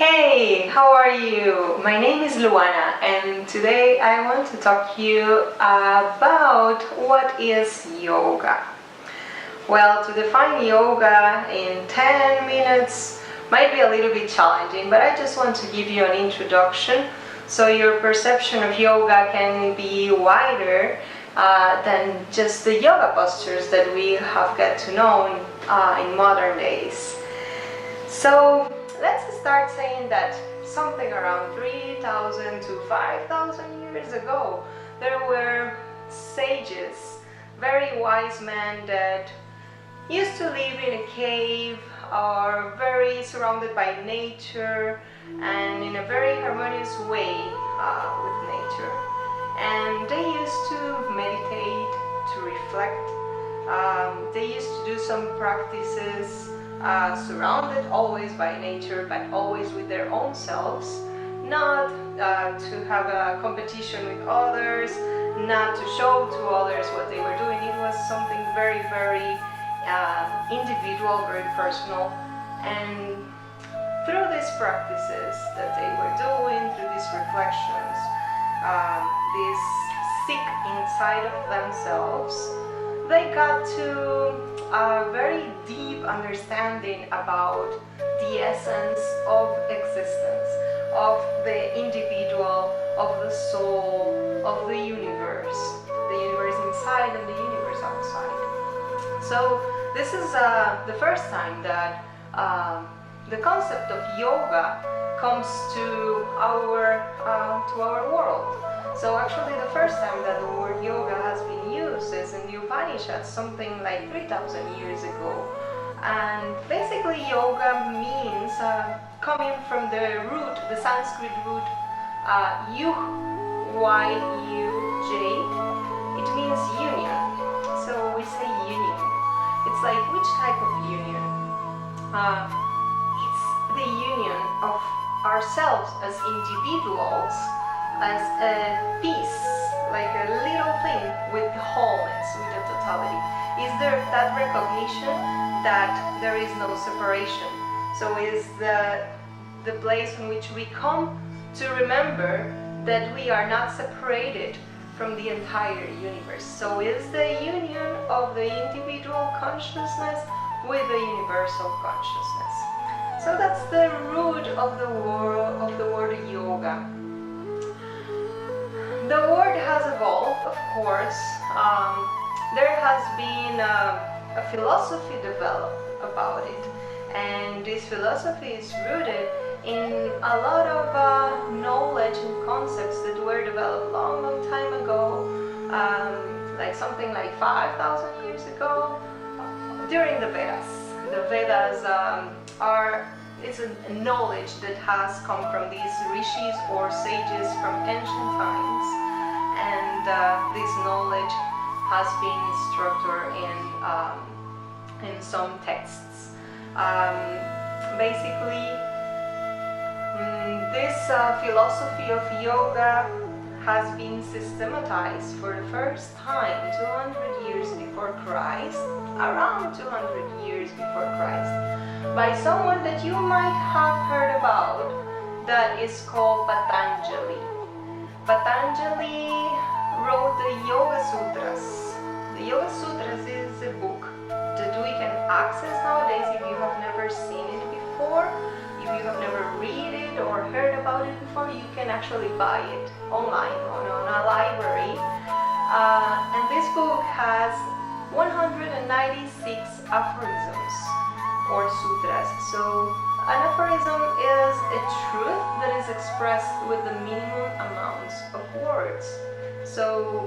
Hey, how are you? My name is Luana and today I want to talk to you about what is yoga. Well, to define yoga in 10 minutes might be a little bit challenging, but I just want to give you an introduction so your perception of yoga can be wider than just the yoga postures that we have got to know in modern days. So let's start saying that something around 3,000 to 5,000 years ago, there were sages, very wise men that used to live in a cave or very surrounded by nature and in a very harmonious way with nature. And they used to meditate, to reflect. They used to do some practices surrounded always by nature, but always with their own selves, not to have a competition with others, not to show to others what they were doing. It was something very, very individual, very personal. And through these practices that they were doing, through these reflections, this seek inside of themselves, they got to a very deep understanding about the essence of existence, of the individual, of the soul, of the universe inside and the universe outside. So this is the first time that the concept of yoga comes to our world. So actually the first time that the word yoga has been used is in the Upanishads, something like 3,000 years ago. And basically yoga means, coming from the root, the Sanskrit root, yuj, Y-U-J, it means union. So we say union. It's like, which type of union? It's the union of ourselves as individuals, as a piece, like a little thing with the wholeness, with the totality. Is there that recognition that there is no separation? So is the place in which we come to remember that we are not separated from the entire universe. So is the union of the individual consciousness with the universal consciousness. So that's the root of the word yoga. The word has evolved, of course. There has been a philosophy developed about it, and this philosophy is rooted in a lot of knowledge and concepts that were developed long time ago, like something like 5,000 years ago, during the Vedas. The Vedas it's a knowledge that has come from these rishis or sages from ancient times, and this knowledge has been structured in some texts. Basically, this philosophy of yoga has been systematized for the first time 200 years before Christ, around 200 years before Christ, by someone that you might have heard about, that is called Patanjali. Patanjali wrote the Yoga Sutras. The Yoga Sutras is a book that we can access nowadays if you have never seen it before. If you have never read it or heard about it before, you can actually buy it online on a library. And this book has 196 aphorisms or sutras. So an aphorism is a truth that is expressed with the minimum amounts of words. So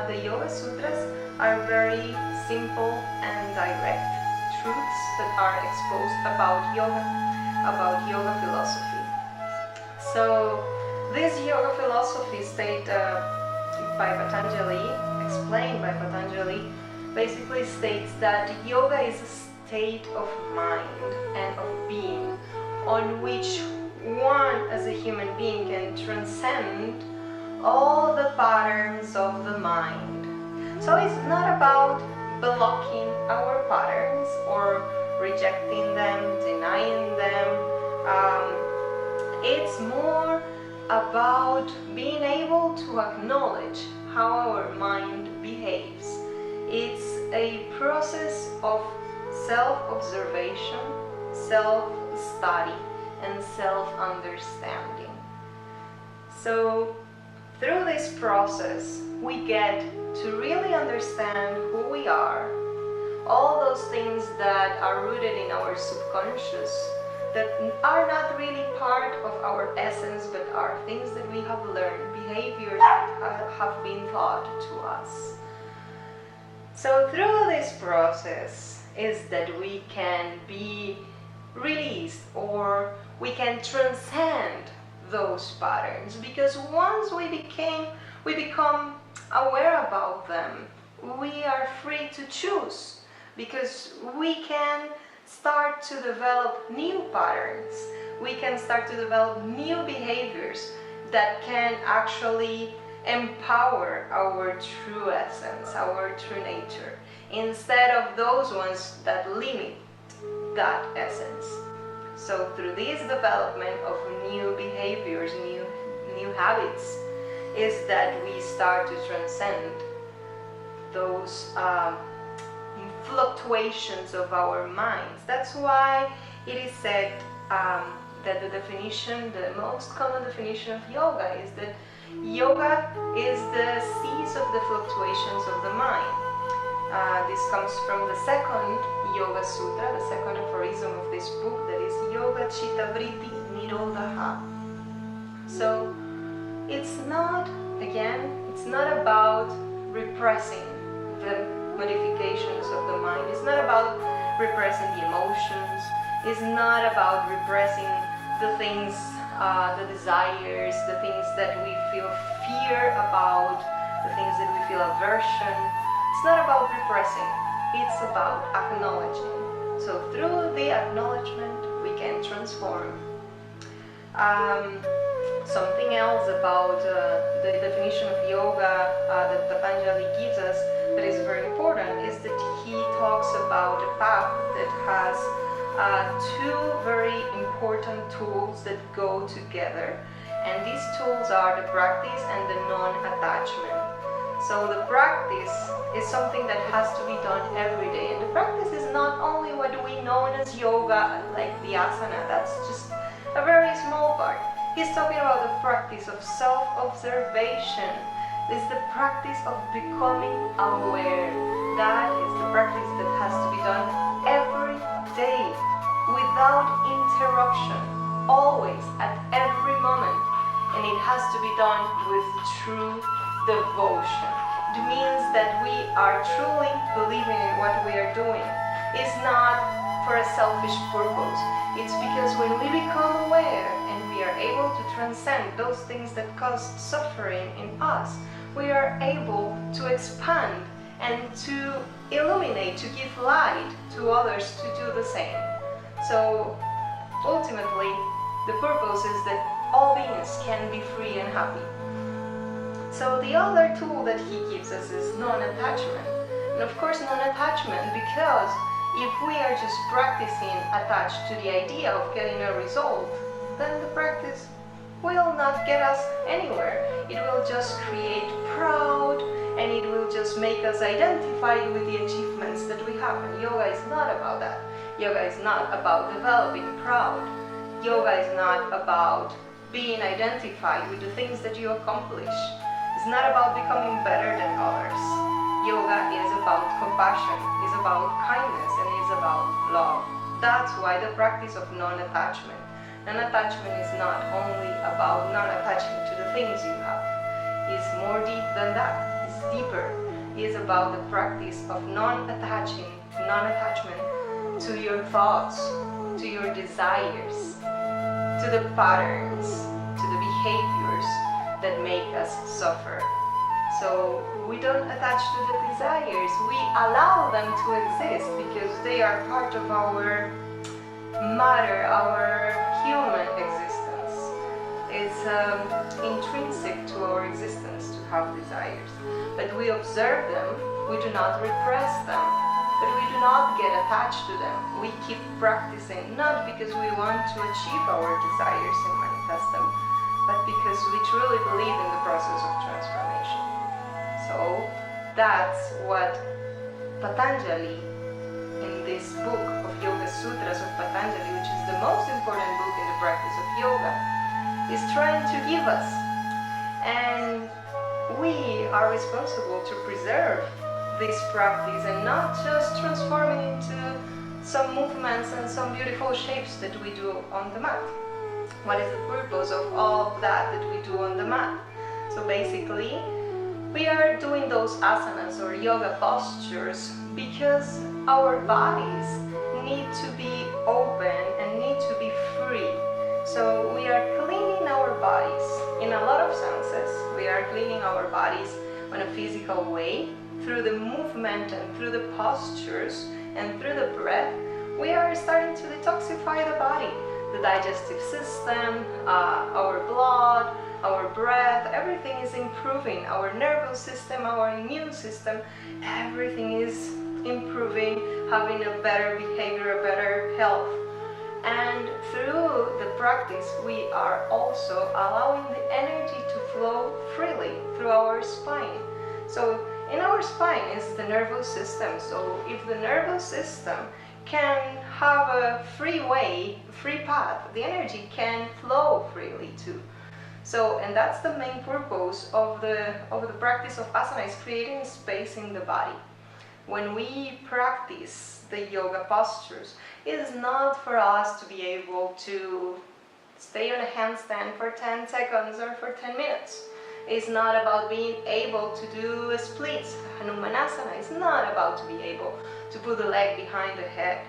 the Yoga Sutras are very simple and direct truths that are exposed about yoga philosophy. So this yoga philosophy explained by Patanjali, basically states that yoga is a state of mind and of being on which one as a human being can transcend all the patterns of the mind. So it's not about blocking our patterns or rejecting them, denying them, It's more about being able to acknowledge how our mind behaves. It's a process of self-observation, self-study, and self-understanding. So through this process, we get to really understand who we are, all those things that are rooted in our subconscious, that are not really part of our essence, but are things that we have learned, behaviors that have been taught to us. So through this process is that we can be released, or we can transcend those patterns, because once we become aware about them, we are free to choose, because we can start to develop new patterns, we can start to develop new behaviors that can actually empower our true essence, our true nature, instead of those ones that limit that essence. So through this development of new behaviors, new habits, is that we start to transcend those fluctuations of our minds. That's why it is said that the most common definition of yoga is that yoga is the cease of the fluctuations of the mind. This comes from the second Yoga Sutra, the second aphorism of this book, that is Yoga Chitta Vritti Nirodha. So it's not about repressing the modifications of the mind. It's not about repressing the emotions. It's not about repressing the things, the desires, the things that we feel fear about, the things that we feel aversion. It's not about repressing. It's about acknowledging. So through the acknowledgement, we can transform. Something else about the definition of yoga that Patanjali gives us that is very important is that he talks about a path that has two very important tools that go together, and these tools are the practice and the non-attachment. So the practice is something that has to be done every day, and the practice is not only what we know as yoga, like the asana. That's just a very small part. He's talking about the practice of self-observation. This is the practice of becoming aware. That is the practice that has to be done every day, without interruption, always, at every moment. And it has to be done with true devotion. It means that we are truly believing in what we are doing. It's not for a selfish purpose. It's because when we become aware and we are able to transcend those things that cause suffering in us, we are able to expand and to illuminate, to give light to others to do the same. So ultimately, the purpose is that all beings can be free and happy. So the other tool that he gives us is non-attachment. And of course non-attachment, because if we are just practicing attached to the idea of getting a result, then the practice will not get us anywhere. It will just create proud, and it will just make us identified with the achievements that we have. And yoga is not about that. Yoga is not about developing proud. Yoga is not about being identified with the things that you accomplish. It's not about becoming better than others. Yoga is about compassion, is about kindness, and is about love. That's why the practice of non-attachment. Non-attachment is not only about non-attaching to the things you have. It's more deep than that. It's deeper. It's about the practice of non-attachment to your thoughts, to your desires, to the patterns, to the behaviors that make us suffer. So we don't attach to the desires, we allow them to exist because they are part of our matter, our human existence. It's intrinsic to our existence to have desires. But we observe them, we do not repress them. but we do not get attached to them. We keep practicing, not because we want to achieve our desires and manifest them, but because we truly believe in the process of transformation. So that's what Patanjali, in this book of Yoga Sutras of Patanjali, which is the most important book in the practice of yoga, is trying to give us. And we are responsible to preserve this practice and not just transform it into some movements and some beautiful shapes that we do on the mat. What is the purpose of all of that we do on the mat? So basically, we are doing those asanas or yoga postures because our bodies need to be open and need to be free. So we are cleaning our bodies in a lot of senses. We are cleaning our bodies in a physical way through the movement and through the postures and through the breath. We are starting to detoxify the body, the digestive system, our blood, our breath, everything is improving. Our nervous system, our immune system, everything is improving, having a better behavior, a better health. And through the practice, we are also allowing the energy to flow freely through our spine. So in our spine is the nervous system. So if the nervous system can have a free way, free path, the energy can flow freely too. So, and that's the main purpose of the practice of asana, is creating space in the body. When we practice the yoga postures, it is not for us to be able to stay on a handstand for 10 seconds or for 10 minutes. It's not about being able to do splits, Hanumanasana. It's not about to be able to put the leg behind the head.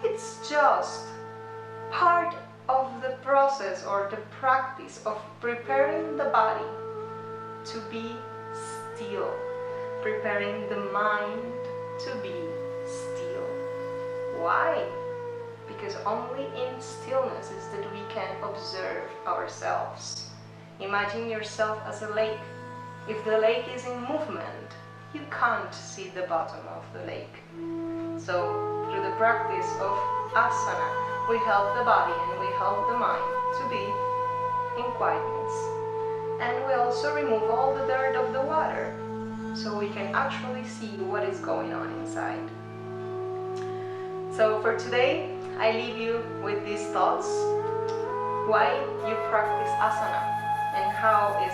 It's just part of the process or the practice of preparing the body to be still, preparing the mind to be still. Why? Because only in stillness is that we can observe ourselves. Imagine yourself as a lake. If the lake is in movement, you can't see the bottom of the lake. So through the practice of asana, we help the body and we help the mind to be in quietness. And we also remove all the dirt of the water, so we can actually see what is going on inside. So for today, I leave you with these thoughts. Why you practice asana, and how is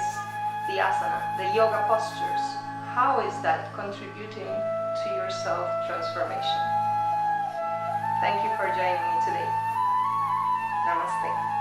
the asana, the yoga postures, how is that contributing to your self-transformation? Thank you for joining me today. Namaste.